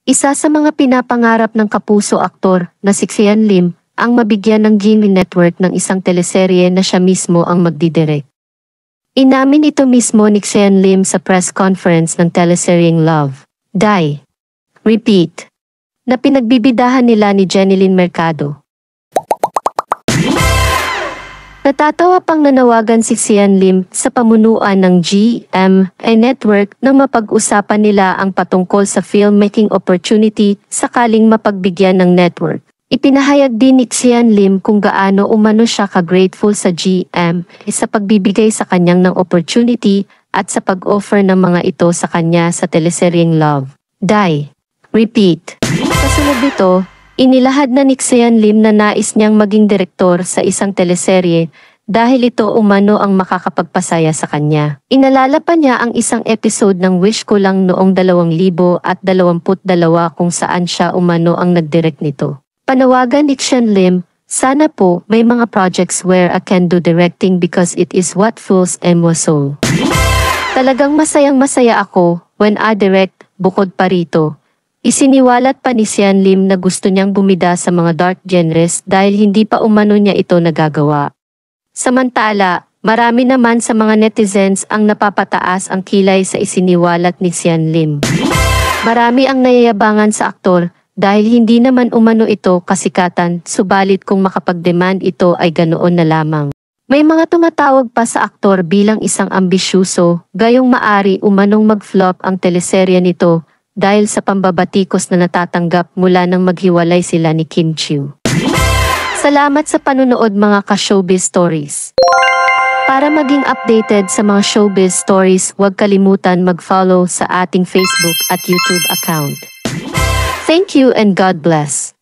Isa sa mga pinapangarap ng kapuso aktor na si Xian Lim ang mabigyan ng GMA Network ng isang teleserye na siya mismo ang magdidirect. Inamin ito mismo ni Xian Lim sa press conference ng teleseryeng Love, Die, Repeat, na pinagbibidahan nila ni Jeneline Mercado. Natatawa pang nanawagan si Xian Lim sa pamunuan ng GMA Network nang mapag-usapan nila ang patungkol sa filmmaking opportunity sakaling mapagbigyan ng network. Ipinahayag din ni Xian Lim kung gaano umano siya ka-grateful sa GMA sa pagbibigay sa kanyang ng opportunity at sa pag-offer ng mga ito sa kanya sa teleseryeng Love, Die, Repeat. Kasunod nito, inilahad na ni Xian Lim na nais niyang maging direktor sa isang teleserye dahil ito umano ang makakapagpasaya sa kanya. Inalala pa niya ang isang episode ng Wish Ko Lang noong 2022 kung saan siya umano ang nagdirect nito. Panawagan ni Xian Lim, sana po may mga projects where I can do directing because it is what fills my soul. Talagang masayang-masaya ako when I direct, bukod pa rito. Isiniwalat pa ni Xian Lim na gusto niyang bumida sa mga dark genres dahil hindi pa umano niya ito nagagawa. Samantala, marami naman sa mga netizens ang napapataas ang kilay sa isiniwalat ni Xian Lim. Marami ang nayayabangan sa aktor dahil hindi naman umano ito kasikatan, subalit kung makapag-demand ito ay ganoon na lamang. May mga tumatawag pa sa aktor bilang isang ambisyuso, gayong maari umanong mag-flop ang teleserye nito dahil sa pambabatikos na natatanggap mula nang maghiwalay sila ni Kim Chiu. Salamat sa panunood mga ka-showbiz stories. Para maging updated sa mga showbiz stories, huwag kalimutan mag-follow sa ating Facebook at YouTube account. Thank you and God bless.